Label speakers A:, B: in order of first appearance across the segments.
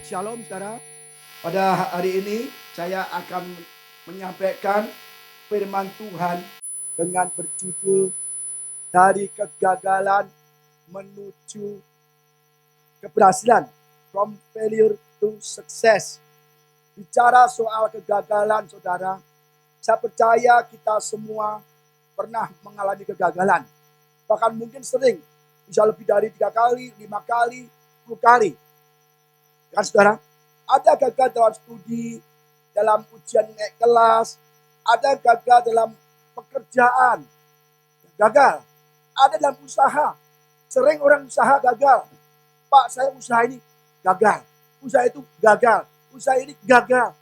A: Shalom saudara. Pada hari ini saya akan menyampaikan firman Tuhan dengan berjudul dari kegagalan menuju keberhasilan. From failure to success. Bicara soal kegagalan saudara, saya percaya kita semua pernah mengalami kegagalan. Bahkan mungkin sering, bisa lebih dari 3 kali, 5 kali, 10 kali. Kan saudara, ada gagal dalam studi, dalam ujian naik kelas, ada gagal dalam pekerjaan, gagal. Ada dalam usaha, sering orang usaha gagal. Pak, saya usaha ini gagal, usaha itu gagal, usaha ini gagal,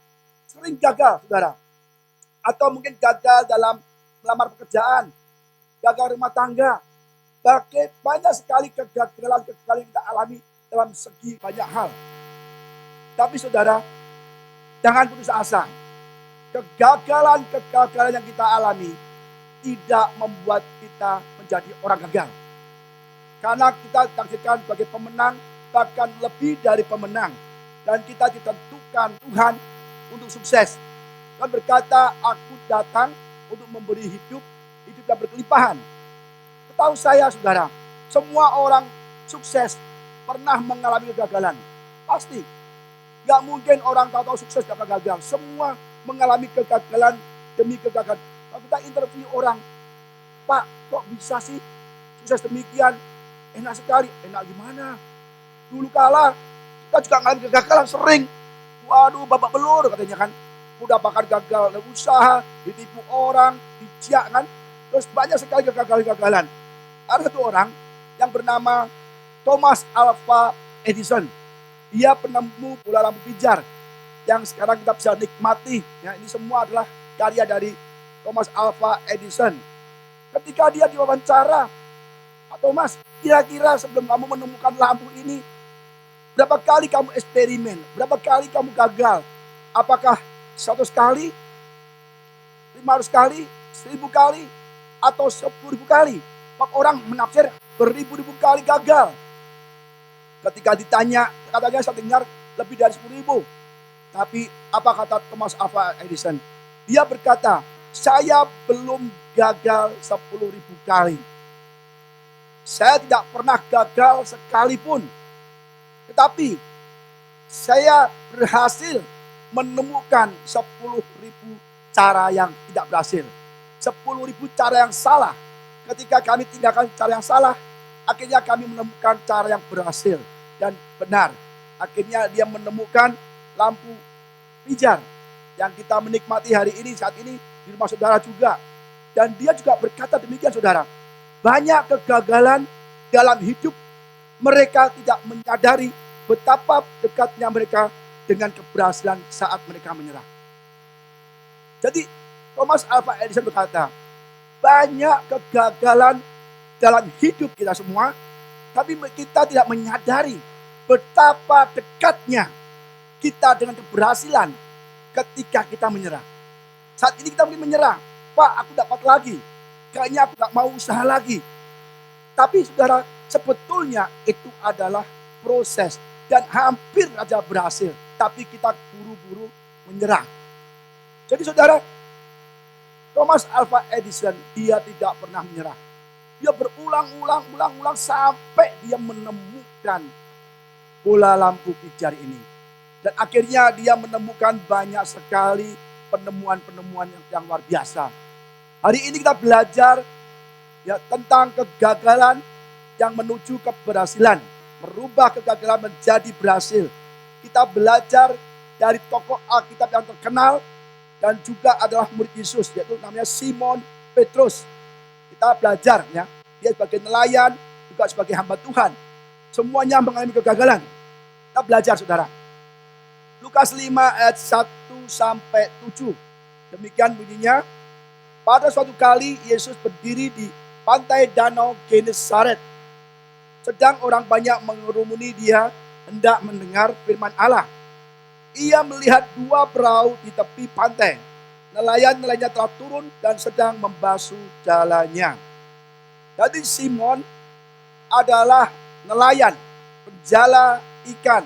A: sering gagal saudara. Atau mungkin gagal dalam melamar pekerjaan, gagal rumah tangga. Banyak sekali kegagalan yang kita alami dalam segi banyak hal. Tapi saudara, jangan putus asa. Kegagalan yang kita alami tidak membuat kita menjadi orang gagal. Karena kita ditakdirkan sebagai pemenang, bahkan lebih dari pemenang. Dan kita ditentukan Tuhan untuk sukses. Tuhan berkata, aku datang untuk memberi hidup yang berkelimpahan. Tahu saya saudara, semua orang sukses pernah mengalami kegagalan. Pasti. Gak mungkin orang tahu sukses gak gagal. Semua mengalami kegagalan demi kegagalan. Kalau kita interview orang, Pak, kok bisa sih sukses demikian? Enak sekali. Enak gimana? Dulu kala kita juga mengalami kegagalan sering. Waduh, babak belur katanya kan. Udah bahkan gagal dalam usaha, ditipu orang, dijak kan. Terus banyak sekali kegagalan. Ada satu orang yang bernama Thomas Alva Edison. Dia penemu bola lampu pijar yang sekarang kita bisa nikmati. Ya, ini semua adalah karya dari Thomas Alva Edison. Ketika dia diwawancara, Pak Thomas, kira-kira sebelum kamu menemukan lampu ini, berapa kali kamu eksperimen? Berapa kali kamu gagal? Apakah 100 kali, 500 kali, 1000 kali, atau 10.000 kali? Pak orang menafsir beribu-ribu kali gagal. Ketika ditanya, katanya saya dengar lebih dari 10.000. Tapi apa kata Thomas Alva Edison? Dia berkata, saya belum gagal 10.000 kali. Saya tidak pernah gagal sekalipun. Tetapi saya berhasil menemukan 10.000 cara yang tidak berhasil. 10.000 cara yang salah. Ketika kami tinggalkan cara yang salah, akhirnya kami menemukan cara yang berhasil dan benar. Akhirnya dia menemukan lampu pijar yang kita menikmati hari ini, saat ini di rumah saudara juga. Dan dia juga berkata demikian saudara. Banyak kegagalan dalam hidup, mereka tidak menyadari betapa dekatnya mereka dengan keberhasilan saat mereka menyerah. Jadi Thomas Alva Edison berkata, banyak kegagalan dalam hidup kita semua, tapi kita tidak menyadari betapa dekatnya kita dengan keberhasilan ketika kita menyerah. Saat ini kita mungkin menyerah, Pak, aku dapat lagi, kayaknya aku gak mau usaha lagi. Tapi saudara, sebetulnya itu adalah proses dan hampir saja berhasil, tapi kita buru-buru menyerah. Jadi saudara, Thomas Alva Edison, dia tidak pernah menyerah. Dia berulang-ulang sampai dia menemukan bola lampu pijar ini. Dan akhirnya dia menemukan banyak sekali penemuan-penemuan yang luar biasa. Hari ini kita belajar ya tentang kegagalan yang menuju keberhasilan. Merubah kegagalan menjadi berhasil. Kita belajar dari tokoh Alkitab yang terkenal dan juga adalah murid Yesus, yaitu namanya Simon Petrus. Kita belajar ya, dia sebagai nelayan, juga sebagai hamba Tuhan. Semuanya mengalami kegagalan. Kita belajar saudara. Lukas 5 ayat 1 sampai 7. Demikian bunyinya. Pada suatu kali Yesus berdiri di pantai danau Genesaret. Sedang orang banyak mengerumuni dia hendak mendengar firman Allah. Ia melihat 2 perahu di tepi pantai. Nelayan-nelayannya telah turun dan sedang membasuh jalannya. Jadi Simon adalah nelayan, penjala ikan.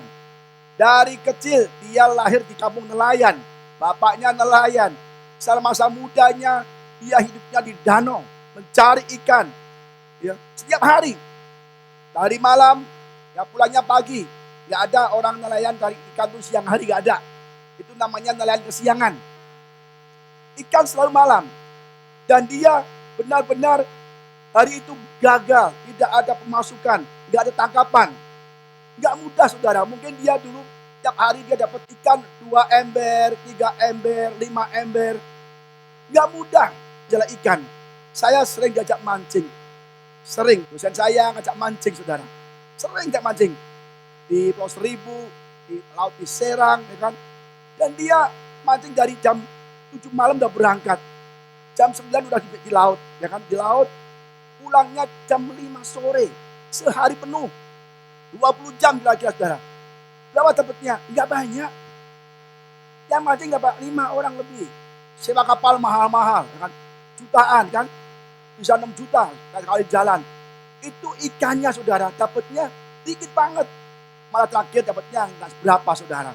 A: Dari kecil dia lahir di kampung nelayan. Bapaknya nelayan. Selama masa mudanya dia hidupnya di danau, mencari ikan. Ya, setiap hari, dari malam, ya pulangnya pagi. Gak ada orang nelayan cari ikan tuh siang hari, gak ada. Itu namanya nelayan kesiangan. Ikan selalu malam. Dan dia benar-benar hari itu gagal, tidak ada pemasukan, gak ada tangkapan. Gak mudah saudara, mungkin dia dulu tiap hari dia dapat ikan 2 ember, 3 ember, 5 ember. Gak mudah jala ikan. Saya sering diajak mancing. Sering, dosen saya ngajak mancing saudara. Sering ngajak mancing. Di Pulau Seribu, di Laut di Serang, ya kan. Dan dia mancing dari jam 7 malam udah berangkat. Jam 9 udah di laut, ya kan. Di laut, pulangnya jam 5 sore. Sehari penuh. 20 jam kira-kira saudara. Berapa dapatnya? Enggak banyak. Yang mancing dapat 5 orang lebih. Sewa kapal mahal-mahal, ya kan? Jutaan kan. Bisa 6 juta kali jalan. Itu ikannya saudara, dapatnya dikit banget. Malah terakhir dapatnya enggak seberapa saudara.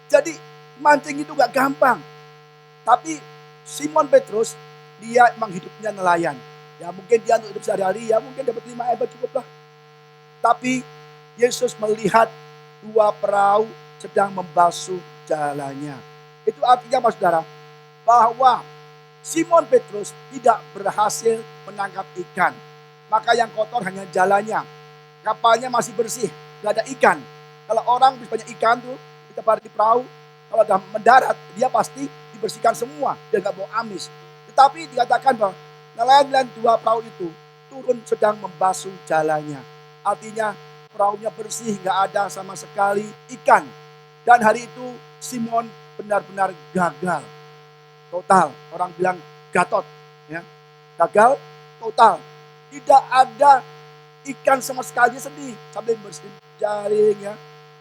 A: Jadi mancing itu enggak gampang. Tapi Simon Petrus, dia emang hidupnya nelayan. Ya mungkin dia untuk hidup sehari-hari, ya mungkin dapat 5 ember cukup lah. Tapi Yesus melihat 2 perahu sedang membasuh jalannya. Itu artinya apa saudara? Bahwa Simon Petrus tidak berhasil menangkap ikan. Maka yang kotor hanya jalannya. Kapalnya masih bersih, gak ada ikan. Kalau orang banyak ikan tuh, kita pada di perahu, kalau sudah mendarat, dia pasti dibersihkan semua. Dia gak mau amis. Tetapi dikatakan bahwa nelayan 2 perahu itu turun sedang membasuh jalannya. Artinya perahunya bersih, gak ada sama sekali ikan. Dan hari itu Simon benar-benar gagal. Total, orang bilang gatot. Ya. Gagal, total. Tidak ada ikan sama sekali, dia sedih. Sampai bersihin jaring ya.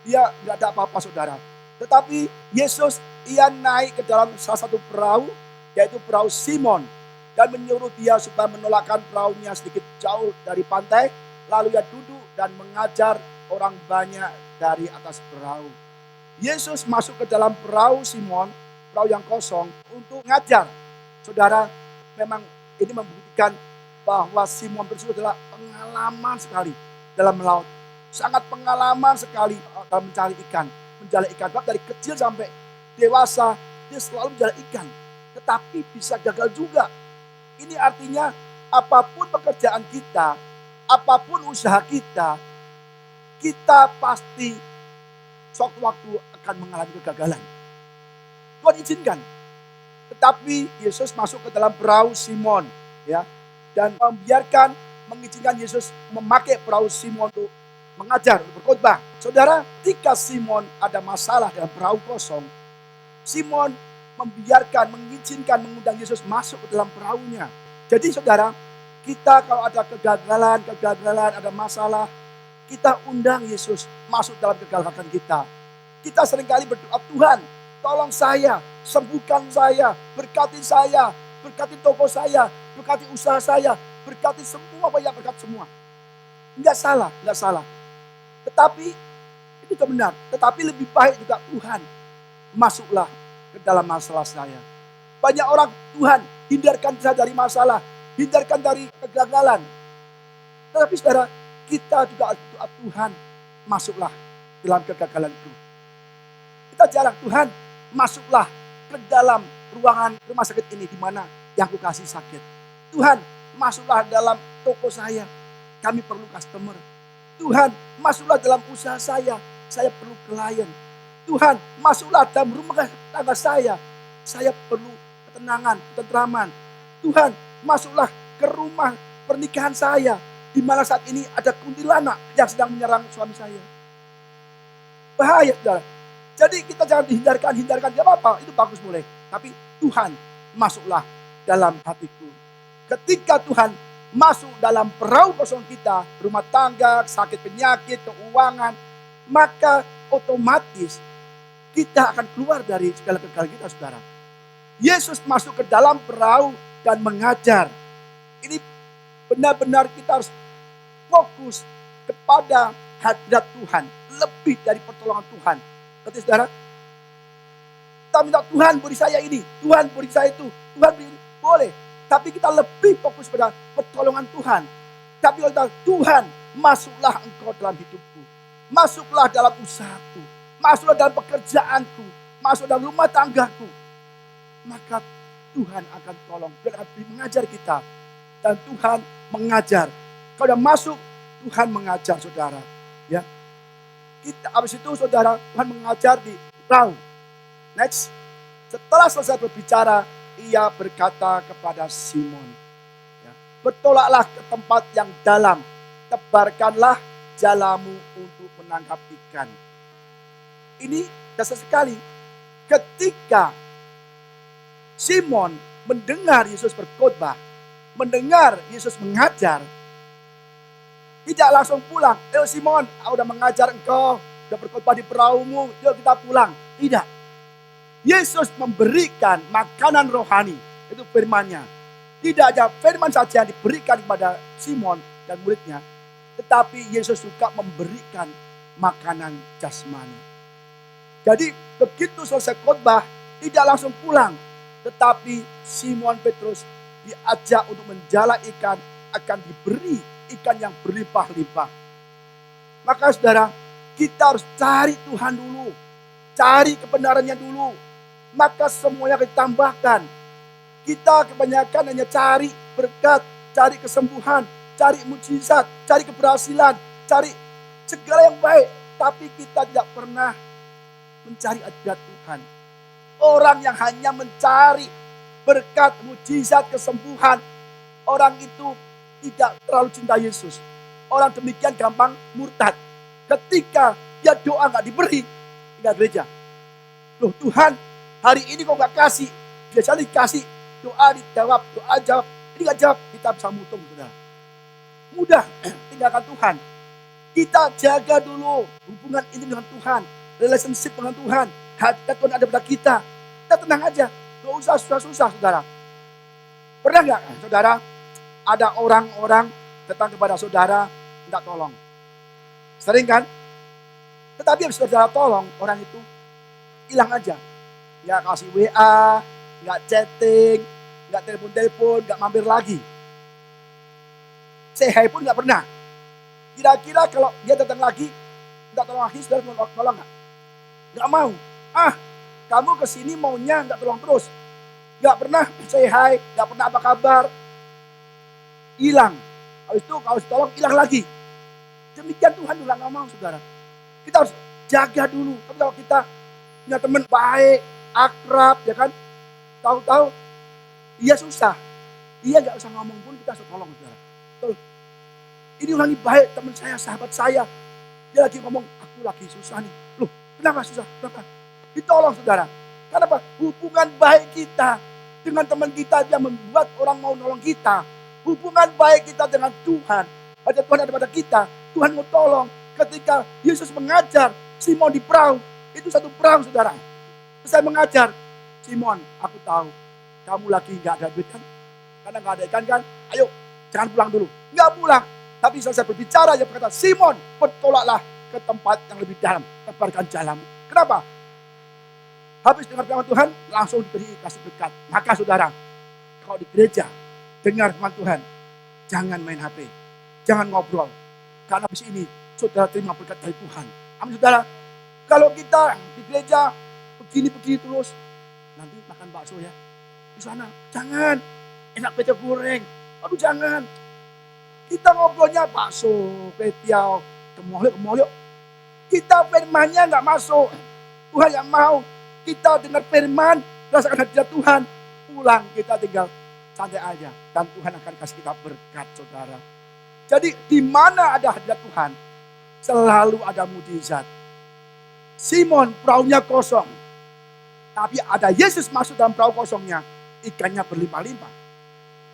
A: Dia gak ada apa-apa saudara. Tetapi Yesus, ia naik ke dalam salah satu perahu, yaitu perahu Simon. Dan menyuruh dia supaya menolakkan perahunya sedikit jauh dari pantai. Lalu ia duduk dan mengajar orang banyak dari atas perahu. Yesus masuk ke dalam perahu Simon, perahu yang kosong, untuk mengajar. Saudara, memang ini membuktikan bahwa Simon Petrus adalah pengalaman sekali dalam melaut. Sangat pengalaman sekali dalam mencari ikan, menjala ikan. Bahkan dari kecil sampai dewasa, dia selalu menjala ikan. Tetapi bisa gagal juga. Ini artinya apapun pekerjaan kita, apapun usaha kita, kita pasti suatu waktu akan mengalami kegagalan. Tuhan izinkan. Tetapi Yesus masuk ke dalam perahu Simon, ya, dan mengizinkan Yesus memakai perahu Simon untuk mengajar, untuk berkhotbah. Saudara, ketika Simon ada masalah dalam perahu kosong, Simon mengizinkan, mengundang Yesus masuk ke dalam perahunya. Jadi saudara, kita kalau ada kegagalan, ada masalah, kita undang Yesus masuk dalam kegagalan kita. Kita seringkali berdoa, Tuhan, tolong saya, sembuhkan saya, berkati toko saya, berkati usaha saya, berkati semua, banyak berkat semua. Enggak salah. Tetapi itu benar. Tetapi lebih baik juga Tuhan, masuklah ke dalam masalah saya. Banyak orang, Tuhan, hindarkan saya dari masalah, hindarkan dari kegagalan. Tetapi saudara, kita juga doa, Tuhan, masuklah dalam kegagalan itu. Kita jarang, Tuhan, masuklah ke dalam ruangan rumah sakit ini di mana yang aku kasih sakit. Tuhan, masuklah dalam toko saya, kami perlu customer. Tuhan, masuklah dalam usaha saya perlu klien. Tuhan, masuklah dalam rumah tangga saya perlu ketenangan, ketentraman. Tuhan, masuklah ke rumah pernikahan saya, di mana saat ini ada kuntilanak yang sedang menyerang suami saya. Bahaya, saudara. Jadi kita jangan dihindarkan, gak apa-apa, itu bagus boleh. Tapi Tuhan, masuklah dalam hatiku. Ketika Tuhan masuk dalam perahu kosong kita, rumah tangga, sakit penyakit, keuangan, maka otomatis kita akan keluar dari segala kegagalan kita, saudara. Yesus masuk ke dalam perahu dan mengajar. Ini benar-benar kita harus fokus kepada hadirat Tuhan, lebih dari pertolongan Tuhan, Berarti saudara, kita minta Tuhan beri saya ini, Tuhan beri saya itu, Tuhan beri ini. Boleh. Tapi kita lebih fokus pada pertolongan Tuhan. Tapi kalau kita, Tuhan, masuklah engkau dalam hidupku. Masuklah dalam usahaku. Masuklah dalam pekerjaanku. Masuk dalam rumah tanggaku. Maka Tuhan akan tolong. Dan akan mengajar kita. Dan Tuhan mengajar. Kalau sudah masuk, Tuhan mengajar saudara. Ya. Kita habis itu saudara, Tuhan mengajar di perahu. Next. Setelah selesai berbicara, ia berkata kepada Simon, ya, bertolaklah ke tempat yang dalam, tebarkanlah jalamu untuk menangkap ikan. Ini dasar sekali. Ketika Simon mendengar Yesus berkhotbah, mendengar Yesus mengajar, tidak langsung pulang. Ayo Simon, udah mengajar engkau, udah berkhotbah di perahumu, yuk kita pulang. Tidak. Yesus memberikan makanan rohani, itu firman-Nya. Tidak ada firman saja yang diberikan kepada Simon dan muridnya, tetapi Yesus juga memberikan makanan jasmani. Jadi begitu selesai khotbah, tidak langsung pulang, tetapi Simon Petrus diajak untuk menjala ikan, akan diberi ikan yang berlimpah-limpah. Maka saudara, kita harus cari Tuhan dulu, cari kebenarannya dulu. Maka semuanya ditambahkan. Kita kebanyakan hanya cari berkat, cari kesembuhan, cari mujizat, cari keberhasilan, cari segala yang baik. Tapi kita tidak pernah mencari hadirat Tuhan. Orang yang hanya mencari berkat, mujizat, kesembuhan, orang itu tidak terlalu cinta Yesus. Orang demikian gampang murtad. Ketika dia doa gak diberi, tinggal gereja. Loh Tuhan, hari ini kok gak kasih, biasanya dikasih, doa dijawab, doa jawab, ini gak jawab, kita bisa mutung. Mudah, tinggalkan Tuhan. Kita jaga dulu hubungan ini dengan Tuhan, relationship dengan Tuhan, hadirat Tuhan ada pada kita. Kita tenang aja, gak usah susah-susah saudara. Pernah gak saudara, ada orang-orang datang kepada saudara, minta tolong. Sering kan? Tetapi habis saudara tolong, orang itu hilang aja. Nggak kasih WA, nggak chatting, nggak telepon-telepon, nggak mampir lagi. Say hi pun nggak pernah. Kira-kira kalau dia datang lagi, nggak tolong lagi, sudah tolong nggak? Nggak mau. Kamu kesini maunya nggak tolong terus. Nggak pernah say hi, nggak pernah apa kabar. Hilang. Habis itu kalau tolong hilang lagi. Demikian Tuhan juga nggak mau saudara. Kita harus jaga dulu. Tapi kalau kita punya teman baik, akrab, ya kan? Tahu-tahu dia susah. Dia nggak usah ngomong pun kita harus tolong, saudara. Betul. Ini orang ini baik, teman saya, sahabat saya. Dia lagi ngomong, aku lagi susah nih. Loh, kenapa susah? Kenapa? Ditolong, saudara. Kenapa? Hubungan baik kita dengan teman kita yang membuat orang mau nolong kita. Hubungan baik kita dengan Tuhan. Ada Tuhan ada pada kita. Tuhan mau tolong. Ketika Yesus mengajar Simon di perahu, itu satu perahu, saudara. Saya mengajar, Simon, aku tahu kamu lagi nggak ada duit kan? Karena nggak ada ikan kan? Ayo, jangan pulang dulu. Nggak pulang. Tapi selesai berbicara, dia berkata, Simon, bertolaklah ke tempat yang lebih dalam. Tebarkan jalamu. Kenapa? Habis dengar firman Tuhan, langsung diberi kasih berkat. Maka saudara, kalau di gereja, dengar firman Tuhan, jangan main HP. Jangan ngobrol. Karena habis ini, saudara terima berkat dari Tuhan. Amin saudara. Kalau kita di gereja, begini terus, nanti makan bakso ya di sana, jangan enak pecel goreng, aduh jangan. Kita ngobrolnya bakso, petiau, kemolyok, kita firmannya nggak masuk. Tuhan yang mau kita dengar firman, rasakan hadirat Tuhan, pulang kita tinggal santai aja, dan Tuhan akan kasih kita berkat saudara. Jadi di mana ada hadirat Tuhan, selalu ada mujizat. Simon perahunya kosong, tapi ada Yesus masuk dalam perahu kosongnya, ikannya berlimpah-limpah.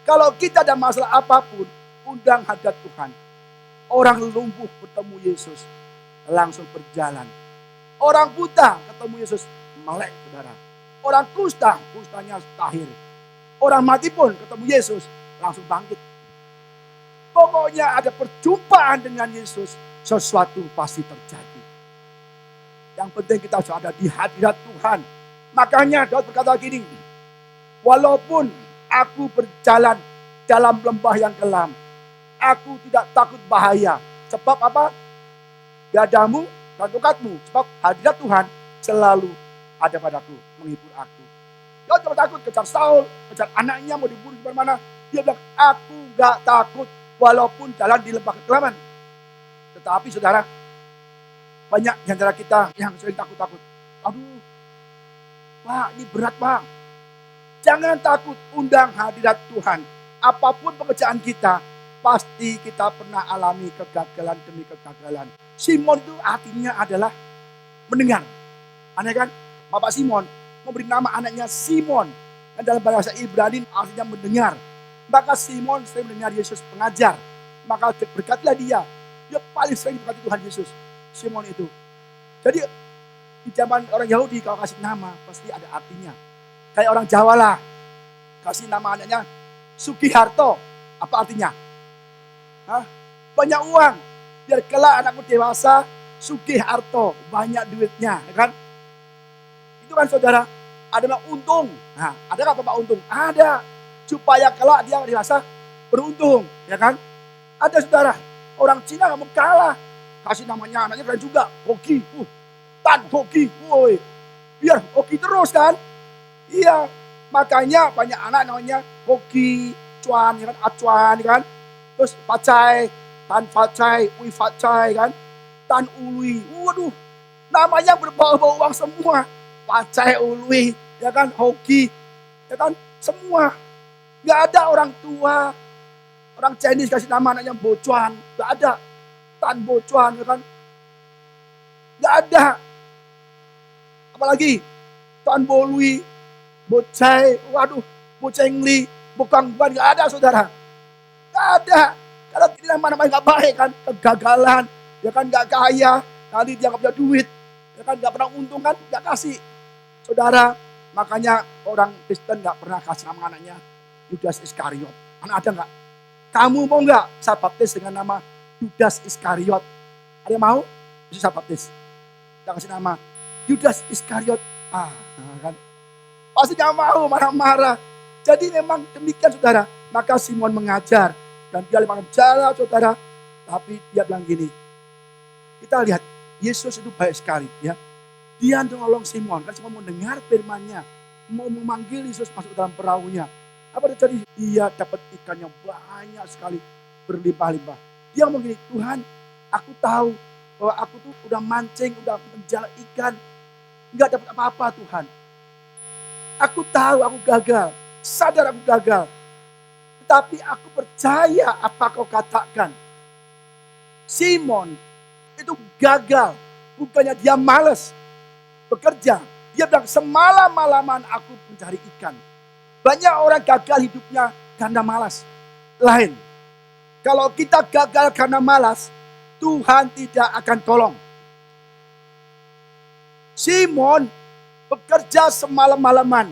A: Kalau kita ada masalah apapun, undang hadirat Tuhan. Orang lumpuh bertemu Yesus, langsung berjalan. Orang buta ketemu Yesus, melek saudara. Orang kusta, kustanya tahir. Orang mati pun ketemu Yesus, langsung bangkit. Pokoknya ada perjumpaan dengan Yesus, sesuatu pasti terjadi. Yang Yang penting kita sudah ada di hadirat Tuhan. Makanya Daud berkata gini, walaupun aku berjalan dalam lembah yang kelam, aku tidak takut bahaya. Sebab apa? Gadamu dan tongkatmu. Sebab hadirat Tuhan selalu ada padaku, menghibur aku. Daud tidak takut kejar Saul, kejar anaknya mau dibunuh di mana-mana. Dia bilang, aku gak takut walaupun jalan di lembah kekelaman. Tetapi saudara, banyak di antara kita yang sering takut-takut. Aduh, Pak, ini berat Pak. Jangan takut, undang hadirat Tuhan. Apapun pekerjaan kita, pasti kita pernah alami kegagalan demi kegagalan. Simon itu artinya adalah mendengar. Aneh kan? Bapak Simon memberi nama anaknya Simon. Dan dalam bahasa Ibrani artinya mendengar. Maka Simon sering mendengar Yesus mengajar. Maka berkatilah dia. Dia paling sering berkati Tuhan Yesus. Simon itu. Jadi di zaman orang Yahudi kalau kasih nama pasti ada artinya. Kayak orang Jawa lah. Kasih nama anaknya Sugiharto. Apa artinya? Hah? Banyak uang. Biar kelak anakku dewasa Sugiharto. Banyak duitnya. Ya kan? Itu kan saudara. Ada yang untung. Nah, ada nggak Bapak untung? Ada. Supaya kelak dia dewasa beruntung. Ya kan? Ada saudara. Orang Cina nggak mau kalah. Kasih namanya anaknya keren juga. Hoki. Tan Hoki. Woi. Biar Hoki terus kan. Iya. Makanya banyak anak namanya Hoki. Cuan. Ya kan? Acuan. Ya kan? Terus Pacai. Tan Pacai. Ui Pacai kan. Tan Ului. Waduh. Namanya berbau-bau uang semua. Pacai Ului. Ya kan? Hoki. Ya kan? Semua. Gak ada orang tua. Orang Chinese kasih nama anaknya Bocuan. Gak ada. Tan Bocuan, ya kan? Gak ada. Apalagi Tan Bolui, Bocai, waduh, Bocengli, Bokangguan, gak ada saudara. Gak ada. Kalau ini nama-nama gak baik kan, kegagalan, ya kan gak kaya, nanti dia gak punya duit, ya kan gak pernah untung kan, gak kasih. Saudara, makanya orang Kristen gak pernah kasih nama anaknya Yudas Iskariot. Anak ada gak? Kamu mau nggak saya baptis dengan nama Yudas Iskariot? Ada yang mau? Bisa saya baptis. Kita kasih nama Yudas Iskariot. Kan? Pasti nggak mau, marah-marah. Jadi memang demikian saudara. Maka Simon mengajar. Dan dia lempar jala saudara. Tapi dia bilang gini. Kita lihat, Yesus itu baik sekali. Ya. Dia nolong Simon. Kan Simon mau dengar firman-Nya. Mau memanggil Yesus masuk dalam perahunya. Apa terjadi? Dia dapat ikan yang banyak sekali, berlimpah-limpah. Dia ngomong gini, Tuhan, aku tahu bahwa aku tuh udah mancing, udah menjala ikan, nggak dapat apa-apa Tuhan. Aku tahu aku gagal, sadar aku gagal. Tetapi aku percaya apa kau katakan. Simon itu gagal, bukannya dia malas bekerja. Dia bilang semalam-malaman aku mencari ikan. Banyak orang gagal hidupnya karena malas. Lain. Kalau kita gagal karena malas, Tuhan tidak akan tolong. Simon bekerja semalam-malaman.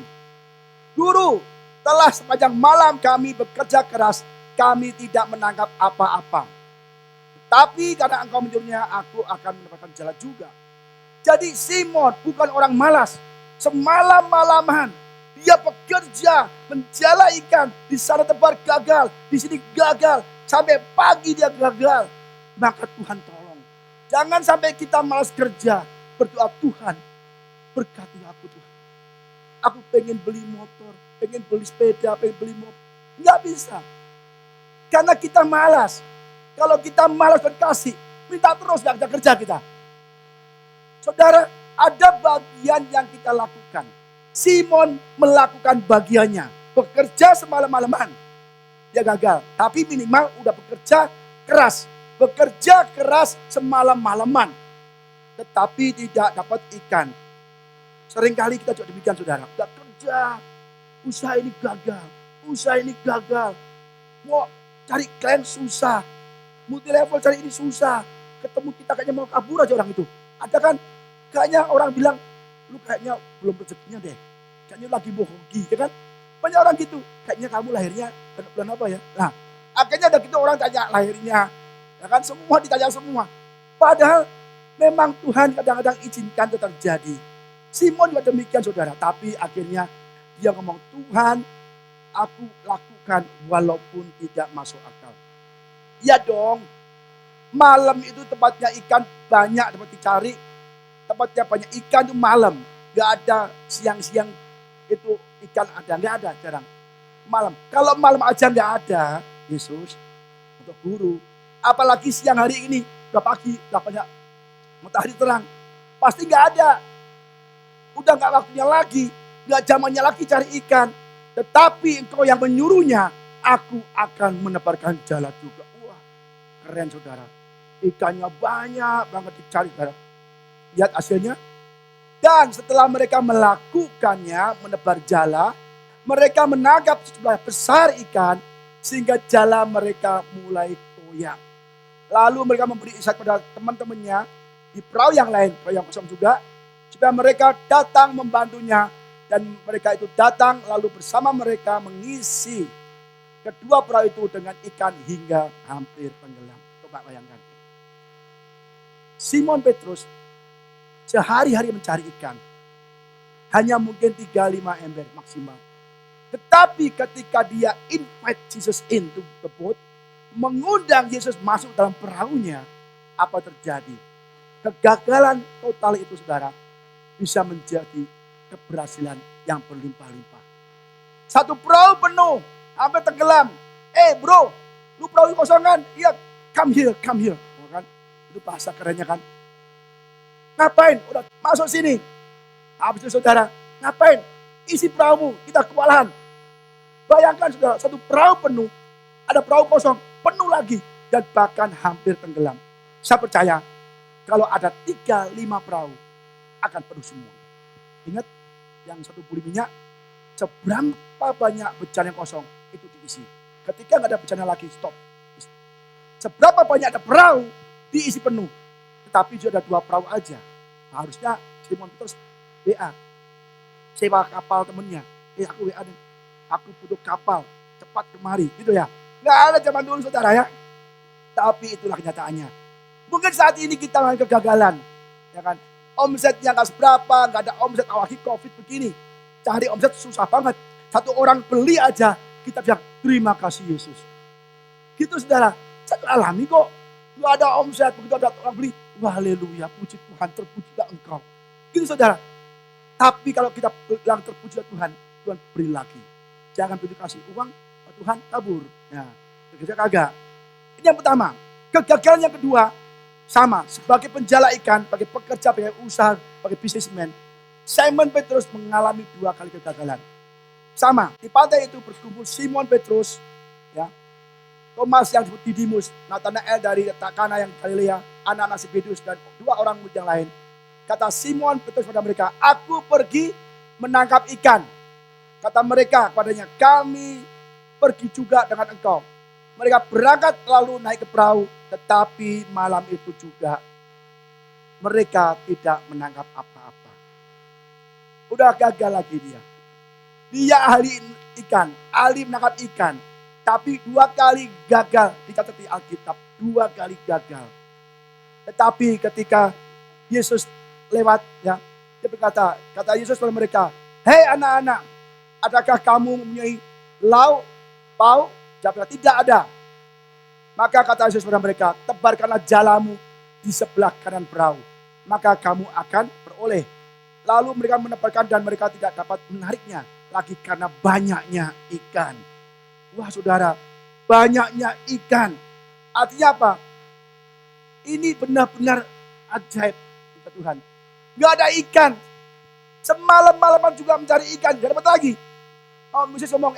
A: Guru, telah sepanjang malam kami bekerja keras, kami tidak menangkap apa-apa. Tapi karena engkau menyuruhnya, aku akan mendapatkan jalan juga. Jadi Simon bukan orang malas. Semalam-malaman. Dia bekerja, menjala ikan, di sana tebar gagal, di sini gagal, sampai pagi dia gagal. Maka Tuhan tolong. Jangan sampai kita malas kerja, berdoa Tuhan, berkati aku Tuhan. Aku pengen beli motor, pengen beli sepeda, pengen beli mobil. Nggak bisa. Karena kita malas. Kalau kita malas dan kasih, minta terus nggak bisa kerja kita. Saudara, ada bagian yang kita lakukan. Simon melakukan bagiannya. Bekerja semalam-malaman. Dia gagal. Tapi minimal udah bekerja keras. Bekerja keras semalam-malaman. Tetapi tidak dapat ikan. Seringkali kita juga demikian saudara. Udah kerja. Usaha ini gagal. Usaha ini gagal. Mau cari klien susah. Multi level cari ini susah. Ketemu kita kayaknya mau kabur aja orang itu. Ada kan? Kayaknya orang bilang, lu kayaknya belum rezekinya deh. Kayaknya lagi bohongi, ya kan? Banyak orang gitu. Kayaknya kamu lahirnya bulan apa ya? Nah, akhirnya ada gitu orang tanya lahirnya. Ya kan? Semua ditanya semua. Padahal Memang Tuhan kadang-kadang izinkan itu terjadi. Simon juga demikian saudara. Tapi akhirnya dia ngomong, Tuhan aku lakukan walaupun tidak masuk akal. Ya dong, malam itu tempatnya ikan banyak dapat dicari. Tempatnya banyak ikan itu malam. Gak ada siang-siang itu ikan ada. Gak ada jarang. Malam. Kalau malam aja gak ada Yesus untuk guru. Apalagi siang hari ini. Udah pagi, udah banyak matahari terang. Pasti gak ada. Udah gak waktunya lagi. Gak zamannya lagi cari ikan. Tetapi engkau yang menyuruhnya, aku akan menebarkan jala juga. Wah, keren saudara. Ikannya banyak banget dicari saudara. Lihat hasilnya. Dan setelah mereka melakukannya, menebar jala, mereka menangkap sejumlah besar ikan, sehingga jala mereka mulai koyak. Lalu mereka memberi isyarat pada teman-temannya di perahu yang lain, perahu yang kosong juga, supaya mereka datang membantunya. Dan mereka itu datang lalu bersama mereka mengisi kedua perahu itu dengan ikan hingga hampir tenggelam. Coba bayangkan. Simon Petrus sehari-hari mencari ikan. Hanya mungkin 3-5 ember maksimal. Tetapi ketika dia invite Jesus into the boat, mengundang Yesus masuk dalam perahunya, apa terjadi? Kegagalan total itu saudara bisa menjadi keberhasilan yang berlimpah-limpah. Satu perahu penuh, hampir tenggelam. Bro, lu perahu kosong kan? Iya, come here, come here. Kan? Itu bahasa kerennya kan. Ngapain? Udah masuk sini. Habis itu saudara, ngapain? Isi perahu, kita kewalahan. Bayangkan saudara, satu perahu penuh, ada perahu kosong, penuh lagi. Dan bahkan hampir tenggelam. Saya percaya, kalau ada 3-5 perahu, akan penuh semua. Ingat, yang satu buli minyak, seberapa banyak bejana yang kosong, itu diisi. Ketika nggak ada bejana lagi, stop. Seberapa banyak ada perahu, diisi penuh. Tetapi sudah ada 2 perahu aja. Harusnya Simon Petrus WA. Sewa kapal temennya. Aku WA nih. Aku butuh kapal. Cepat kemari. Gitu ya. Nggak ada zaman dulu saudara ya. Tapi itulah kenyataannya. Mungkin saat ini kita mengalami kegagalan. Ya kan. Omsetnya nggak seberapa. Nggak ada omset awalnya COVID begini. Cari omset susah banget. Satu orang beli aja. Kita bilang terima kasih Yesus. Gitu saudara. Saya alami kok. Nggak ada omset. Begitu ada orang beli. Wah haleluya. Puji Tuhan. Terpujilah engkau. Gitu saudara. Tapi kalau kita bilang terpujilah Tuhan. Tuhan beri lagi. Jangan begitu kasih uang. Tuhan kabur. Ya. Kerja kagak. Ini yang pertama. Kegagalan yang kedua. Sama, sebagai penjala ikan, sebagai pekerja, sebagai usaha, sebagai bisnismen, Simon Petrus mengalami 2 kali kegagalan. Sama, di pantai itu berkumpul Simon Petrus, ya, Thomas yang disebut Didimus, Nathanael dari Kana yang Galilea, anak-anak Zebedius dan 2 orang murid yang lain. Kata Simon Petrus pada mereka, aku pergi menangkap ikan. Kata mereka kepadanya, kami pergi juga dengan engkau. Mereka berangkat lalu naik ke perahu, tetapi malam itu juga mereka tidak menangkap apa-apa. Udah gagal lagi dia. Dia ahli ikan, ahli menangkap ikan. Tapi 2 kali gagal, dicatat di Alkitab, 2 kali gagal. Tetapi ketika Yesus lewat, ya, dia berkata, kata Yesus kepada mereka, hei anak-anak, adakah kamu mempunyai lauk, pauk? Jawabnya, tidak ada. Maka kata Yesus kepada mereka, tebarkanlah jalamu di sebelah kanan perahu. Maka kamu akan beroleh. Lalu mereka menebarkan dan mereka tidak dapat menariknya lagi karena banyaknya ikan. Wah saudara, banyaknya ikan. Artinya apa? Ini benar-benar ajaib kata Tuhan. Gak ada ikan. Semalam-malaman juga mencari ikan, gak dapat lagi. Oh, Yesus ngomong,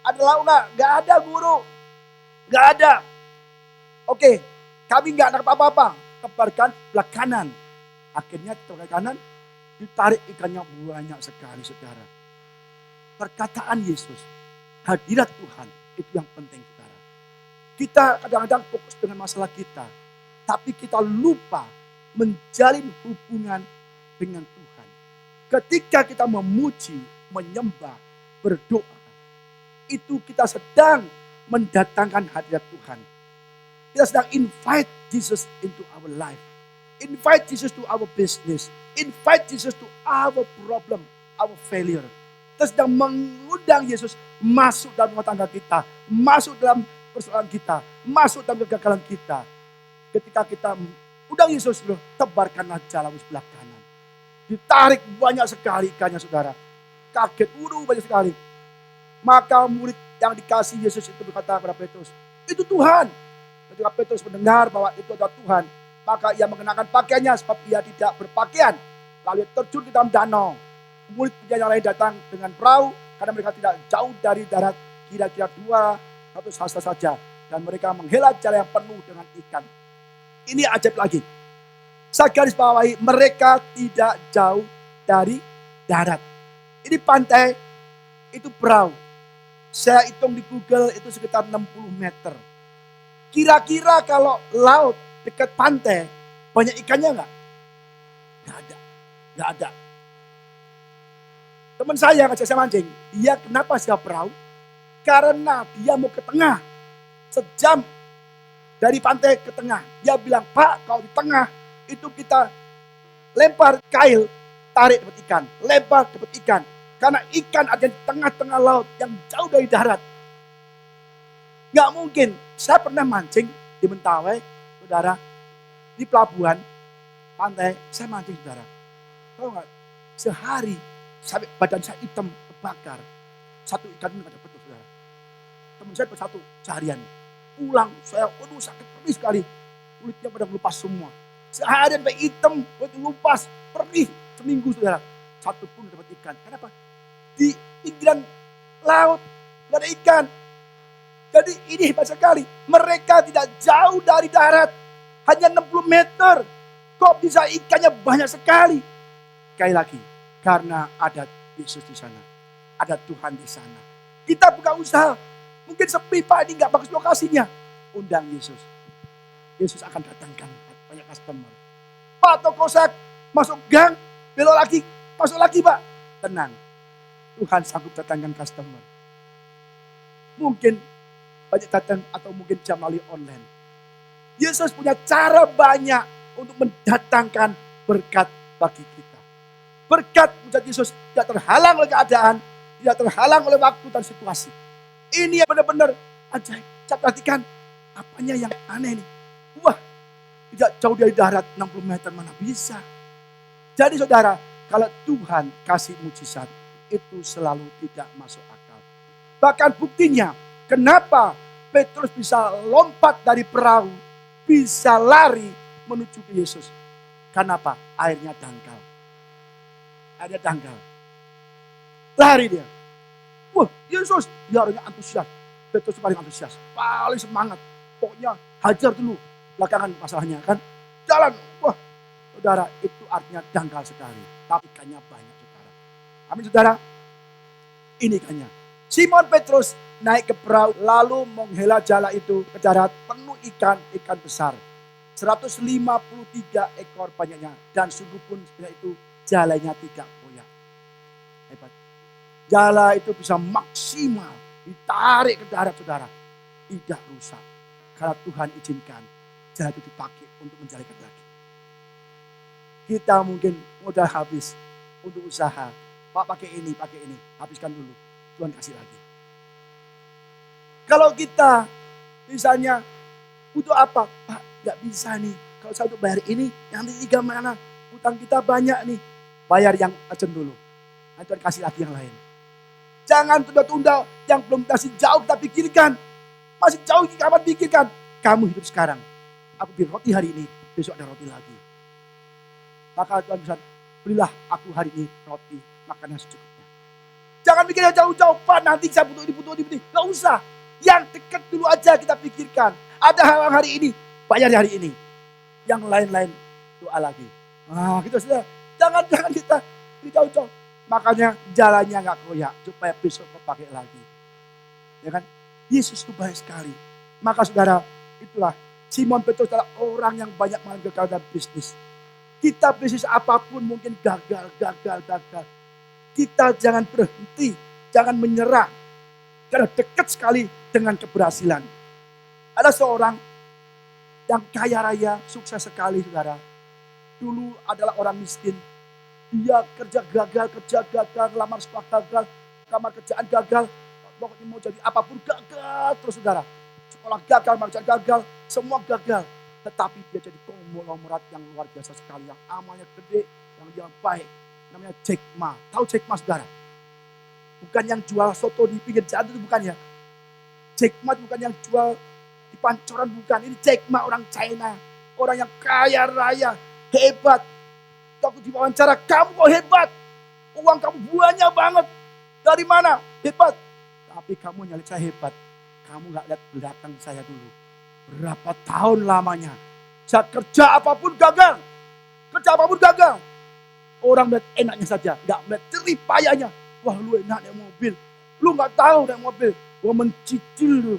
A: ada lauk gak? Gak ada guru. Gak ada. Oke, kami gak nangkap apa-apa. Tebarkan belah kanan. Akhirnya tebarkan kanan, ditarik ikannya banyak sekali saudara. Perkataan Yesus, hadirat Tuhan, itu yang penting saudara. Kita kadang-kadang fokus dengan masalah kita. Tapi kita lupa menjalin hubungan dengan Tuhan. Ketika kita memuji, menyembah, berdoa, itu kita sedang mendatangkan hadirat Tuhan. Kita sedang invite Jesus into our life. Invite Jesus to our business. Invite Jesus to our problem, our failure. Kita sedang mengundang Yesus masuk dalam rumah tangga kita, masuk dalam persoalan kita, masuk dalam kegagalan kita. Ketika kita undang Yesus, tebarkanlah jalamu sebelah kanan. Ditarik banyak sekali ikannya, saudara. Kaget, banyak sekali. Maka murid yang dikasih Yesus itu berkata kepada Petrus, itu Tuhan. Ketika Petrus mendengar bahwa itu adalah Tuhan, maka ia mengenakan pakaiannya sebab ia tidak berpakaian. Lalu terjun ke dalam danau. Murid yang lain datang dengan perahu karena mereka tidak jauh dari darat, kira-kira 200 hasta saja. Dan mereka menghela jala yang penuh dengan ikan. Ini ajaib lagi. Saya garis bawahi, mereka tidak jauh dari darat. Ini pantai, itu perahu. Saya hitung di Google itu sekitar 60 meter. Kira-kira kalau laut dekat pantai, banyak ikannya enggak? Enggak ada. Teman saya ngajak saya mancing, dia kenapa siap perahu? Karena dia mau ke tengah. Sejam dari pantai ke tengah. Dia bilang, Pak, kalau di tengah itu kita lempar kail, tarik dapat ikan. Lempar dapat ikan. Karena ikan ada di tengah-tengah laut yang jauh dari darat. Nggak mungkin. Saya pernah mancing di Mentawai, saudara, di pelabuhan, pantai, saya mancing, saudara. Tahu nggak? Sehari sampai badan saya hitam, terbakar. Satu ikan ini nggak dapat, saudara. Teman saya satu seharian. Pulang, saya, sakit perih sekali. Kulitnya pada ngelupas semua. Seharian sampai hitam, ngelupas, perih. Seminggu, saudara. Satu pun dapat ikan. Kenapa? Di pinggiran laut, nggak ada ikan. Jadi ini hebat sekali. Mereka tidak jauh dari darat. Hanya 60 meter. Kok bisa ikannya banyak sekali? Sekali lagi, karena ada Yesus di sana. Ada Tuhan di sana. Kita buka usaha. Mungkin sepi, Pak, ini nggak bagus lokasinya. Undang Yesus. Yesus akan datangkan banyak customer. Pak, toko saya masuk gang, belok lagi, masuk lagi, Pak. Tenang. Tuhan sanggup datangkan customer. Mungkin banyak datang atau mungkin bisa melalui online. Yesus punya cara banyak untuk mendatangkan berkat bagi kita. Berkat menjadi Yesus tidak terhalang oleh keadaan, tidak terhalang oleh waktu dan situasi. Ini yang benar-benar ajaib. Saya perhatikan apanya yang aneh nih. Wah, tidak jauh dari darat 60 meter mana bisa. Jadi saudara, kalau Tuhan kasih mujizat, itu selalu tidak masuk akal. Bahkan buktinya, kenapa Petrus bisa lompat dari perahu, bisa lari menuju ke Yesus. Kenapa? Airnya dangkal. Airnya dangkal. Lari dia. Wah, Yesus, dia orangnya antusias. Petrus paling antusias, paling semangat. Pokoknya hajar dulu. Belakangan masalahnya kan. Jalan, wah, saudara, itu artinya dangkal sekali. Tapi ikannya banyak, saudara. Amin, saudara. Ini ikannya. Simon Petrus naik ke perahu lalu menghela jala itu ke darat penuh ikan besar. 153 ekor banyaknya. Dan sungguh pun sebenarnya itu jalanya tidak koyak. Hebat. Jala itu bisa maksimal ditarik ke darat, saudara. Tidak rusak. Karena Tuhan izinkan jala itu dipakai untuk mencari ikan lagi. Kita mungkin modal habis untuk usaha. Pak, pakai ini. Habiskan dulu. Tuhan kasih lagi. Kalau kita misalnya butuh apa? Pak, gak bisa nih. Kalau saya untuk bayar ini, yang ketiga mana? Utang kita banyak nih. Bayar yang urgent dulu. Nanti Tuhan kasih lagi yang lain. Jangan tunda-tunda yang belum masih jauh kita pikirkan. Masih jauh kapan pikirkan. Kamu hidup sekarang. Aku beli roti hari ini, besok ada roti lagi. Maka Tuhan bisa, belilah aku hari ini roti, makan yang secukupnya. Jangan pikir yang jauh-jauh, Pak, nanti saya butuh ini. Gak usah. Yang dekat dulu aja kita pikirkan. Ada hal hari ini, bayar hari ini. Yang lain-lain doa lagi. Nah, gitu sudah. Jangan kita jauh-jauh. Makanya jalannya gak koyak supaya besok kepake lagi. Ya kan? Yesus itu baik sekali. Maka saudara, itulah Simon Petrus adalah orang yang banyak mengalami kegagalan bisnis. Kita bisnis apapun mungkin gagal. Kita jangan berhenti, jangan menyerah. Karena dekat sekali dengan keberhasilan. Ada seorang yang kaya raya, sukses sekali, saudara. dulu adalah orang miskin. Dia kerja gagal, lamar sekolah gagal, lamar kerjaan gagal, pokoknya mau jadi apapun gagal terus saudara. Sekolah gagal, kerjaan gagal, semua gagal. Tetapi dia jadi konglomerat yang luar biasa sekali, yang amalnya gede, yang dia baik. Namanya Jack Ma. Tahu Jack Ma saudara? Bukan yang jual soto di pinggir jalan itu bukan ya. Jack Ma bukan yang jual di pancoran, bukan. Ini Jack Ma orang China. Orang yang kaya raya, hebat. Waktu diwawancara, kamu kok hebat. Uang kamu banyak banget. Dari mana? Hebat. Tapi kamu nyali saya hebat. Kamu gak lihat belakang saya dulu. Berapa tahun lamanya. Saya kerja apapun gagal. Kerja apapun gagal. Orang melihat enaknya saja. Gak melihat jerih payahnya. Wah lu enak naik mobil. Lu gak tahu naik mobil. Gua mencicil lu.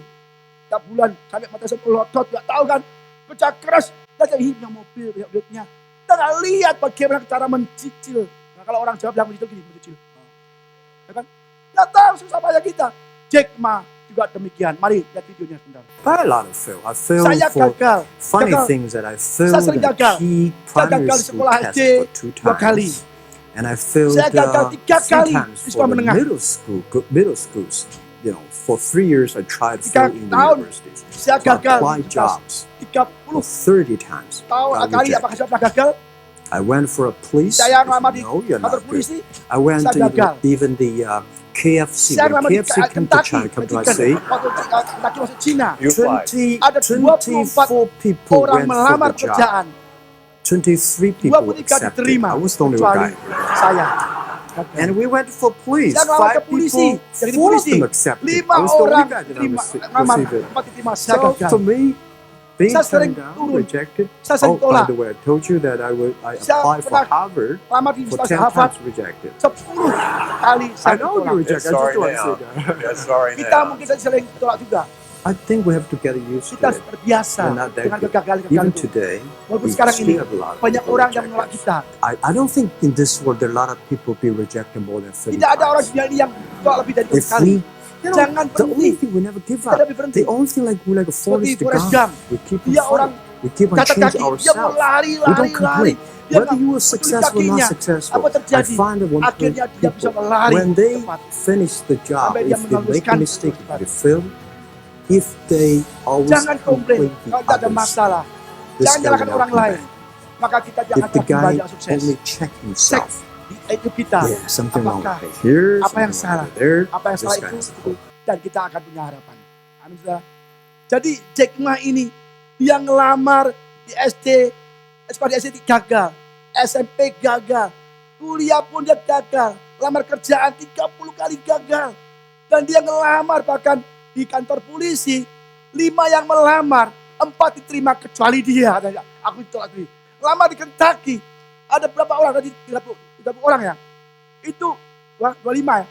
A: Tiap bulan sampai mata saya melotot. Gak tahu kan. Kerja keras. Dan saya hidupnya mobil. Duitnya. Kita gak lihat bagaimana cara mencicil. Nah, kalau orang Jawa bilang mencicil gini. Mencicil. Ya kan? Gak tahu susah payah kita. Jack Ma juga demikian. Mari lihat videonya sebentar.
B: But a lot of fail. I failed
A: Saya
B: for
A: gagal.
B: funny
A: Gagal.
B: things that I
A: Saya
B: failed
A: sering
B: at
A: gagal.
B: key
A: Saya
B: primary
A: gagal di
B: school
A: sekolah
B: test
A: SD
B: for 2
A: 2 kali.
B: times. And I failed
A: Saya gagal 3
B: 3
A: kali
B: times
A: di
B: for
A: sekolah
B: the
A: menengah.
B: middle schools. You know, for 3 years I tried to
A: 3
B: fill in the
A: tahun
B: universities.
A: saya
B: So I
A: gagal
B: applied
A: di kelas.
B: jobs for
A: 30
B: 30 times.
A: tahun
B: Got
A: kali apakah
B: rejected.
A: saya pernah gagal?
B: I went for a police.
A: Saya ngelamar di
B: No, you're
A: kantor
B: not good.
A: polisi.
B: I went
A: Saya
B: to
A: gagal.
B: even the KFC.
A: Saya
B: When
A: ngelamar di
B: KFC came to
A: Kentucky.
B: China, come to
A: Chicken.
B: say,
A: Waktu Kentucky masuk Cina.
B: 20,
A: Ada 24
B: 24 people
A: orang
B: went for
A: melamar
B: the job.
A: kerjaan.
B: 23 people
A: 23
B: accepted.
A: diterima.
B: I was the only
A: Kecuali
B: guy.
A: saya.
B: And we went for police.
A: Saya ngelamar ke
B: 5
A: polisi.
B: people,
A: Jadi
B: 4 of
A: polisi.
B: them accepted.
A: 5
B: I was the only
A: orang
B: guy that I
A: terima
B: was
A: ngelamar.
B: received.
A: 4 diterima. Saya
B: So
A: gagal.
B: for me, being
A: Saya sering
B: turned down,
A: turun.
B: rejected.
A: Saya sering
B: Oh, by
A: tolak.
B: the way, I told you that I
A: Saya
B: applied for
A: pernah
B: Harvard
A: lamar di
B: for
A: Universitas
B: 10
A: Harvard.
B: times rejected.
A: 10 kali
B: I
A: saya
B: know you
A: ditolak.
B: rejected. I just want to say that.
C: Yeah, sorry
A: Kita
C: now.
A: mungkin sering ditolak juga.
B: I think we have to get used
A: Kita
B: to it.
A: terbiasa
B: We're not that
A: dengan
B: good.
A: kegagalan-kegagalan
B: Even
A: itu.
B: today,
A: Walaupun
B: we
A: sekarang ini
B: still have a lot of
A: banyak
B: people
A: orang yang
B: reject
A: menolak
B: us.
A: kita.
B: I don't think in this world there are a lot of people be rejected more than 30
A: Tidak ada orang
B: times.
A: dunia ini yang tolak lebih dari 2
B: If
A: kali.
B: we,
A: Jangan
B: the only
A: berhenti.
B: thing we never give
A: Kita
B: up.
A: lebih berhenti.
B: The only thing like we're like a
A: Seperti
B: Forrest
A: Forrest
B: Gump.
A: Gump.
B: We keep on
A: Dia orang
B: fighting. We keep on
A: catat
B: changing
A: kaki, dia mau
B: ourselves.
A: lari,
B: We don't
A: lari.
B: complain.
A: Dia
B: Whether
A: nggak
B: you were
A: peduli
B: successful or
A: kakinya.
B: not successful,
A: Apa
B: I
A: terjadi?
B: find that one
A: Akhirnya dia bisa
B: people,
A: melari
B: when they
A: cepat.
B: finish the job,
A: Sampai dia
B: if they make a
A: meneruskan
B: mistake, if
A: cepat.
B: they fail, if they always
A: Jangan komplain
B: complain to
A: kalau tidak ada
B: others,
A: masalah.
B: this
A: Jangan
B: guy
A: nyalahkan
B: will
A: orang
B: not come
A: lain.
B: back.
A: Maka kita
B: If
A: jangan
B: the guy
A: banyak sukses.
B: only check himself,
A: Di hidup kita.
B: yeah, something wrong
A: Apakah
B: with here,
A: apa yang
B: something wrong
A: salah?
B: with there,
A: Apa yang
B: this
A: salah
B: guy
A: itu
B: has to go.
A: dan kita akan punya harapan. Amin saudara. Jadi Jack Ma ini dia ngelamar di SD, sekolah di SD gagal, SMP gagal, kuliah pun dia gagal, lamar kerjaan 30 kali gagal. Dan dia ngelamar bahkan di kantor polisi, 5 yang melamar, 4 diterima kecuali dia. Katanya, aku ditolak tadi. Lamar di Kentucky, ada berapa orang tadi? 30 orang ya. Itu 25 ya.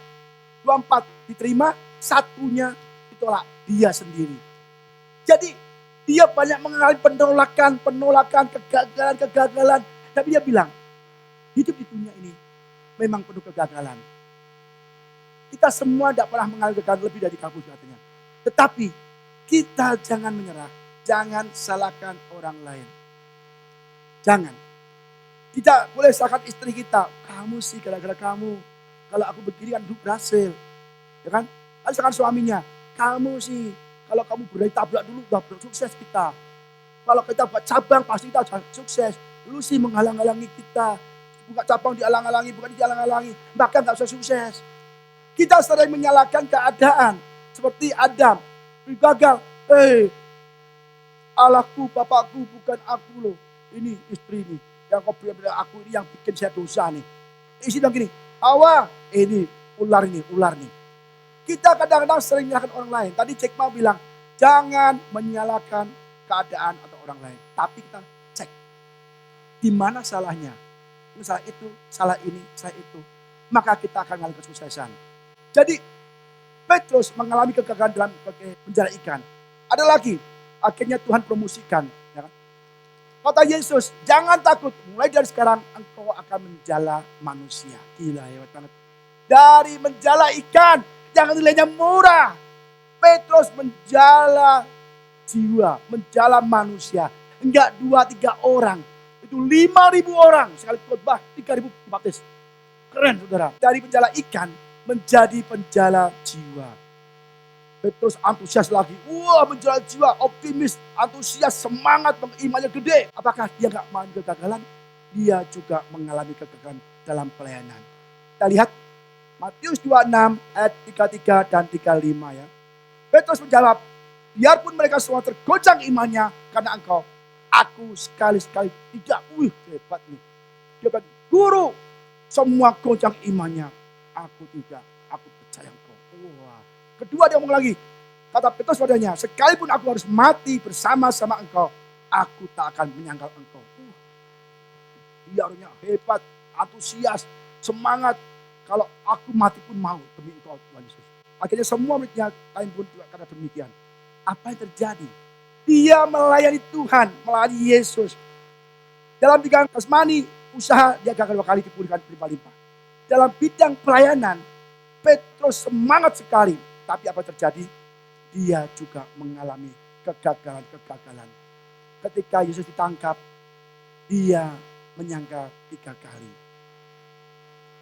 A: 24 diterima, satunya ditolak dia sendiri. Jadi dia banyak mengalami penolakan, kegagalan. Tapi dia bilang, hidup di dunia ini memang penuh kegagalan. Kita semua tidak pernah mengalami kegagalan lebih dari kamu katanya. Tetapi kita jangan menyerah, jangan salahkan orang lain. Jangan. Tidak boleh salahkan istri kita. Kamu sih gara-gara kamu. Kalau aku begini kan hidup berhasil. Ya kan? Lalu salahkan suaminya. Kamu sih kalau kamu berani tabrak dulu udah sukses kita. Kalau kita buat cabang pasti kita sukses. Lu sih menghalang-halangi kita. Buka cabang dihalang-halangi, bukan dihalang-halangi. Bahkan gak usah sukses. Kita sering menyalahkan keadaan. Seperti Adam. Gagal. Allahku, bapakku, bukan aku loh. Ini istri nih. Yang kau beri aku ini yang bikin saya dosa nih. Istri bilang gini, Hawa, ini ular nih. Kita kadang-kadang sering menyalahkan orang lain. Tadi Jack Ma bilang, jangan menyalahkan keadaan atau orang lain. Tapi kita cek, di mana salahnya. Salah itu, salah ini, salah itu. Maka kita akan mengalami kesuksesan. Jadi, Petrus mengalami kegagalan dalam penjara ikan. Ada lagi, akhirnya Tuhan promosikan. Ya kan? Kata Yesus, jangan takut. Mulai dari sekarang, engkau akan menjala manusia. Gila, hebat banget. Dari menjala ikan, yang nilainya murah. Petrus menjala jiwa, menjala manusia. Enggak 2-3 orang. Itu 5.000 orang sekali khotbah, 3.000 baptis. Keren saudara. Dari penjala ikan menjadi penjala jiwa. Petrus antusias lagi. Wah, penjala jiwa, optimis, antusias, semangat, imannya gede. Apakah dia nggak mengalami kegagalan? Dia juga mengalami kegagalan dalam pelayanan. Kita lihat Matius 26 ayat 33 dan 35 ya. Petrus menjawab, biarpun mereka semua tergoncang imannya karena engkau, aku sekali-sekali tidak. Hebat nih. Dia kata, guru, semua goncang imannya. Aku tidak, aku percaya engkau. Wah. Kedua dia ngomong lagi. Kata Petrus padanya, sekalipun aku harus mati bersama-sama engkau, aku tak akan menyangkal engkau. Dia orangnya hebat, antusias, semangat. Kalau aku mati pun mau demi engkau Tuhan Yesus. Akhirnya semua muridnya lain pun juga karena demikian. Apa yang terjadi? Dia melayani Tuhan, melayani Yesus. Dalam bidang kasmani, usaha dia gagal 2 kali dipulihkan berlimpah-limpah. Dalam bidang pelayanan, Petrus semangat sekali. Tapi apa terjadi? Dia juga mengalami kegagalan-kegagalan. Ketika Yesus ditangkap, dia menyangkal 3 kali.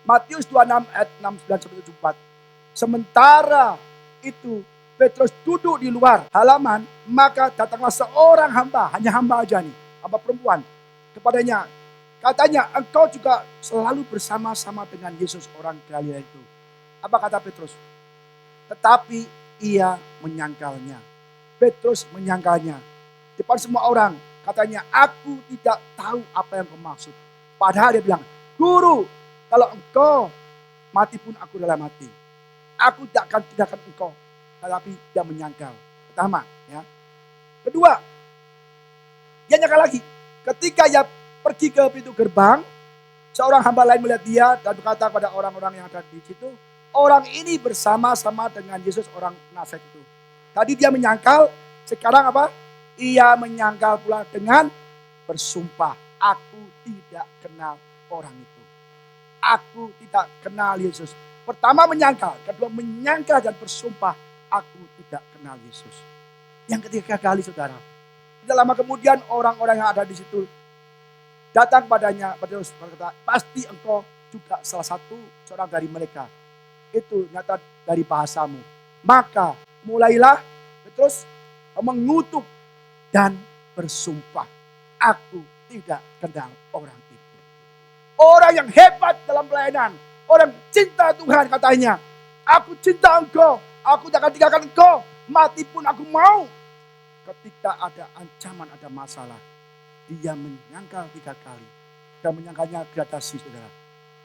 A: Matius 26 ayat 69-74. Sementara itu Petrus duduk di luar halaman, maka datanglah seorang hamba, hanya hamba aja nih, hamba perempuan. Kepadanya, katanya, engkau juga selalu bersama-sama dengan Yesus orang Galilea itu. Apa kata Petrus? Tetapi ia menyangkalnya. Petrus menyangkalnya. Depan semua orang, katanya, aku tidak tahu apa yang kau maksud. Padahal dia bilang, guru, kalau engkau mati pun aku rela mati. Aku tidak akan tinggalkan engkau. Tetapi dia menyangkal. Pertama, ya. Kedua, dia nyangkal lagi. Ketika ia pergi ke pintu gerbang, seorang hamba lain melihat dia dan berkata kepada orang-orang yang ada di situ, orang ini bersama-sama dengan Yesus orang Nazaret itu. Tadi dia menyangkal, sekarang apa? Ia menyangkal pula dengan bersumpah, aku tidak kenal orang itu. Aku tidak kenal Yesus. Pertama menyangkal, kedua menyangkal dan bersumpah, aku tidak kenal Yesus. Yang ketiga kali saudara, tidak lama kemudian orang-orang yang ada di situ datang padanya, Petrus berkata, pasti engkau juga salah satu seorang dari mereka. Itu nyata dari bahasamu. Maka mulailah Petrus mengutuk dan bersumpah, aku tidak kenal orang itu. Orang yang hebat dalam pelayanan, orang cinta Tuhan katanya, aku cinta engkau, aku tidak akan tinggalkan engkau, mati pun aku mau. Ketika ada ancaman, ada masalah, dia menyangkal 3 kali. Dan menyangkalnya gradasi saudara.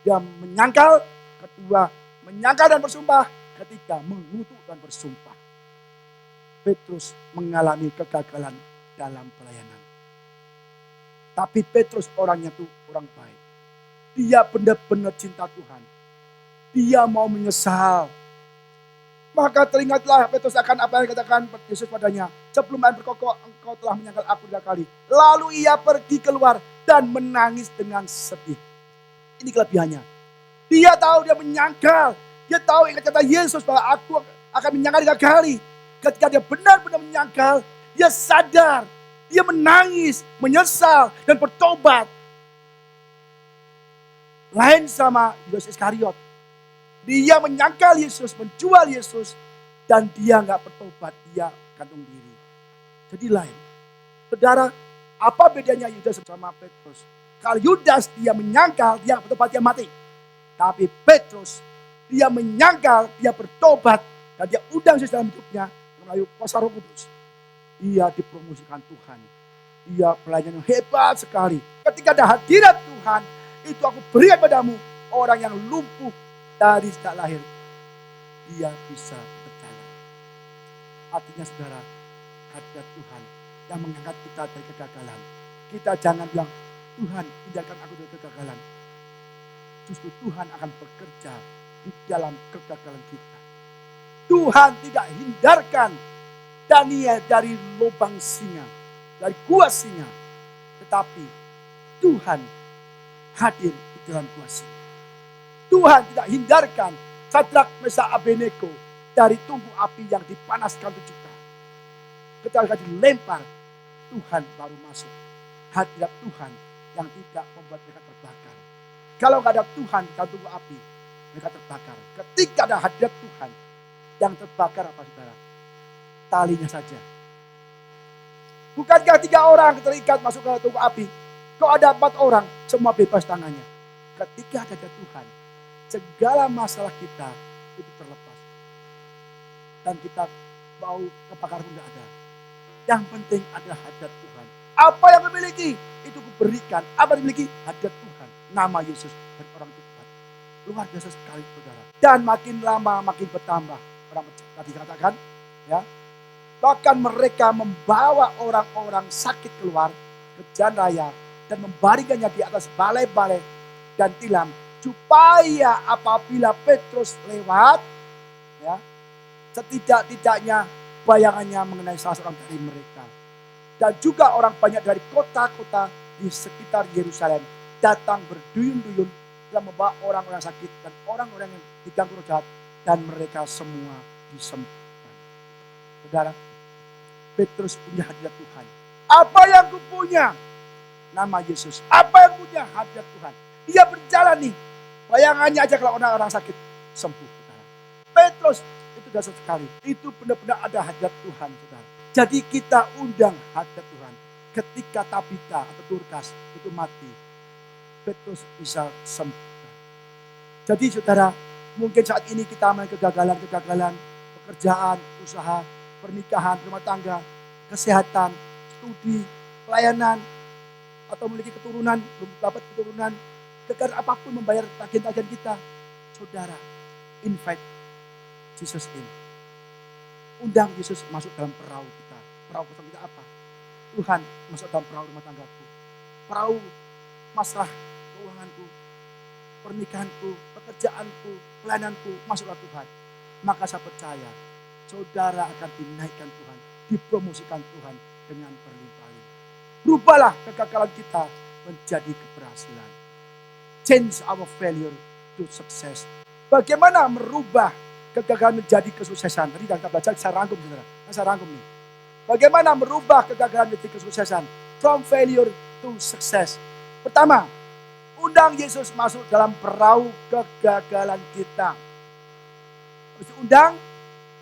A: Dia menyangkal, kedua menyangkal dan bersumpah, ketiga mengutuk dan bersumpah. Petrus mengalami kegagalan dalam pelayanan. Tapi Petrus orangnya tuh orang baik. Dia benar-benar cinta Tuhan. Dia mau menyesal. Maka teringatlah Petrus akan apa yang dikatakan Yesus padanya. Sebelum main berkokok, engkau telah menyangkal aku 3 kali. Lalu ia pergi keluar dan menangis dengan sedih. Ini kelebihannya. Dia tahu dia menyangkal. Dia tahu ingat kata Yesus bahwa aku akan menyangkal 3 kali. Ketika dia benar-benar menyangkal, dia sadar. Dia menangis, menyesal, dan bertobat. Lain sama Yudas Iskariot. Dia menyangkal Yesus, menjual Yesus, dan dia nggak bertobat, dia gantung diri. Jadi lain. Saudara, apa bedanya Yudas sama Petrus? Kalau Yudas dia menyangkal, dia nggak bertobat, dia mati. Tapi Petrus, dia menyangkal, dia bertobat, dan dia undang Yesus dalam hidupnya melalui kuasa Roh Kudus. Dia dipromosikan Tuhan. Dia pelayan yang hebat sekali. Ketika ada hadirat Tuhan, itu aku berikan padamu orang yang lumpuh dari sejak lahir. Dia bisa berjalan. Artinya saudara, hadirat Tuhan yang mengangkat kita dari kegagalan. Kita jangan bilang, Tuhan tinggalkan aku dari kegagalan. Justru Tuhan akan bekerja di dalam kegagalan kita. Tuhan tidak hindarkan Daniel dari lubang singa, dari gua singa. Tetapi Tuhan hadir di dalam gua singa. Tuhan tidak hindarkan Sadrak, Mesak, Abednego dari tungku api yang dipanaskan 7 kali. Ketika dilempar, Tuhan baru masuk. Hadirat Tuhan yang tidak membuat mereka terbakar. Kalau nggak ada Tuhan, kalau tunggu api, mereka terbakar. Ketika ada hadirat Tuhan, yang terbakar apa saudara? Talinya saja. Bukankah 3 orang terikat masuk ke tunggu api? Kok ada 4 orang, semua bebas tangannya. Ketika ada Tuhan, segala masalah kita itu terlepas. Dan kita mau kebakaran pun tidak ada. Yang penting adalah hadirat Tuhan. Apa yang memiliki, itu kuberikan. Apa yang dimiliki? Hadirat Tuhan. Nama Yesus dan orang itu kuat. Luar biasa sekali saudara. Dan makin lama makin bertambah. Orang tadi katakan, ya. Bahkan mereka membawa orang-orang sakit keluar ke jalan raya dan membaringkannya di atas balai-balai dan tilam, supaya apabila Petrus lewat, ya, setidak-tidaknya bayangannya mengenai salah seorang dari mereka. Dan juga orang banyak dari kota-kota di sekitar Yerusalem datang berduyun-duyun dan membawa orang-orang sakit dan orang-orang yang diganggu roh jahat, dan mereka semua disembuhkan. Saudara, Petrus punya hadirat Tuhan. Apa yang kupunya? Nama Yesus. Apa yang punya? Hadirat Tuhan. Dia berjalan nih. Bayangannya aja kalau orang-orang sakit sembuh. Saudara. Petrus itu dasar sekali. Itu benar-benar ada hadirat Tuhan. Saudara. Jadi kita undang hadirat Tuhan. Ketika Tabita atau Dorcas itu mati, Petrus bisa sembuh. Jadi saudara, mungkin saat ini kita mengalami kegagalan, pekerjaan, usaha, pernikahan, rumah tangga, kesehatan, studi, pelayanan, atau memiliki keturunan, belum dapat keturunan, gagal apapun membayar tagihan-tagihan kita. Saudara, invite Jesus in. Undang Yesus masuk dalam perahu kita. Perahu kosong kita apa? Tuhan masuk dalam perahu rumah tanggaku. Perahu masalah keuanganku, pernikahanku, pekerjaanku, pelayananku, masuklah Tuhan. Maka saya percaya, saudara akan dinaikkan Tuhan, dipromosikan Tuhan dengan berlimpah-limpah. Rubahlah kegagalan kita menjadi keberhasilan. Change our failure to success. Bagaimana merubah kegagalan menjadi kesuksesan? Tadi kita belajar, saya rangkum saudara. Saya rangkum nih. Bagaimana merubah kegagalan menjadi kesuksesan? From failure to success. Pertama, undang Yesus masuk dalam perahu kegagalan kita. Harus diundang.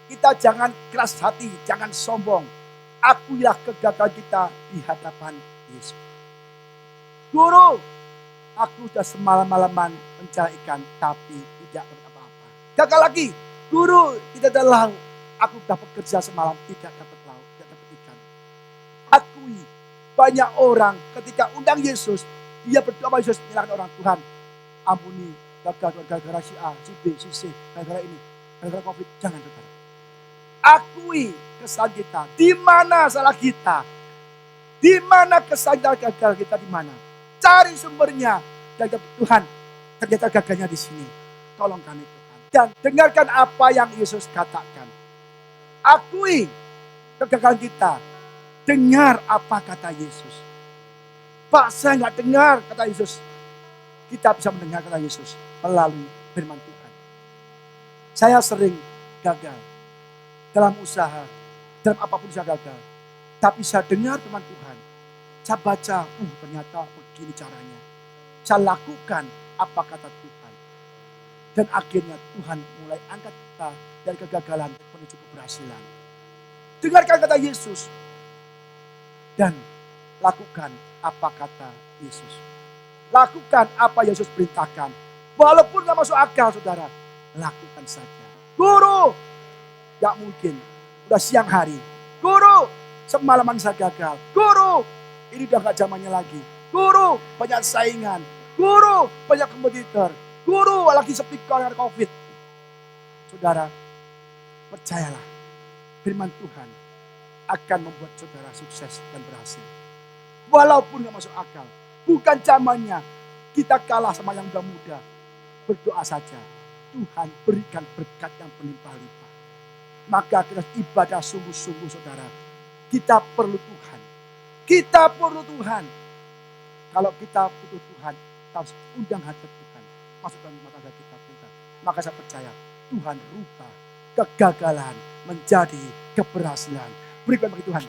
A: Kita jangan keras hati, jangan sombong. Akuilah kegagalan kita di hadapan Yesus. Guru, aku sudah semalam-malaman mencari ikan, tapi tidak dapat apa-apa. Gagal lagi, guru, tidak ada lauk. Aku sudah bekerja semalam, tidak dapat lauk, tidak dapat ikan. Akui, banyak orang ketika undang Yesus, dia berdoa sama Yesus, menyalahkan orang, Tuhan, ampuni gagal gara-gara si A, si B, si C, gara-gara ini, gara-gara COVID. Jangan saudara. Akui kesalahan kita. Di mana salah kita? Di mana kesalahan gagal kita? Di mana? Cari sumbernya. Dan Tuhan, ternyata gagalnya di sini. Tolong kami Tuhan. Dan dengarkan apa yang Yesus katakan. Akui kegagalan kita. Dengar apa kata Yesus. Pak, saya nggak dengar kata Yesus. Kita bisa mendengar kata Yesus melalui firman Tuhan. Saya sering gagal. Dalam usaha, dalam apapun saya gagal. Tapi saya dengar firman Tuhan. Saya baca, ternyata begini caranya. Saya lakukan apa kata Tuhan. Dan akhirnya Tuhan mulai angkat kita dari kegagalan menuju keberhasilan. Dengarkan kata Yesus. Dan lakukan apa kata Yesus. Lakukan apa Yesus perintahkan. Walaupun gak masuk akal saudara. Lakukan saja. Guru, gak mungkin. Udah siang hari. Guru, semalaman saya gagal. Guru, ini udah gak zamannya lagi. Guru, banyak saingan. Guru, banyak kompetitor. Guru, lagi sepi karena COVID. Saudara, percayalah. Firman Tuhan akan membuat saudara sukses dan berhasil. Walaupun gak masuk akal. Bukan zamannya. Kita kalah sama yang muda. Berdoa saja. Tuhan berikan berkat yang berlimpah-limpah. Maka kita ibadah sungguh-sungguh saudara. Kita perlu Tuhan. Kita perlu Tuhan. Kalau kita butuh Tuhan, kita harus undang hadirat Tuhan. Masuk dalam rumah tangga kita. Maka saya percaya Tuhan rubah kegagalan menjadi keberhasilan. Berikan bagi Tuhan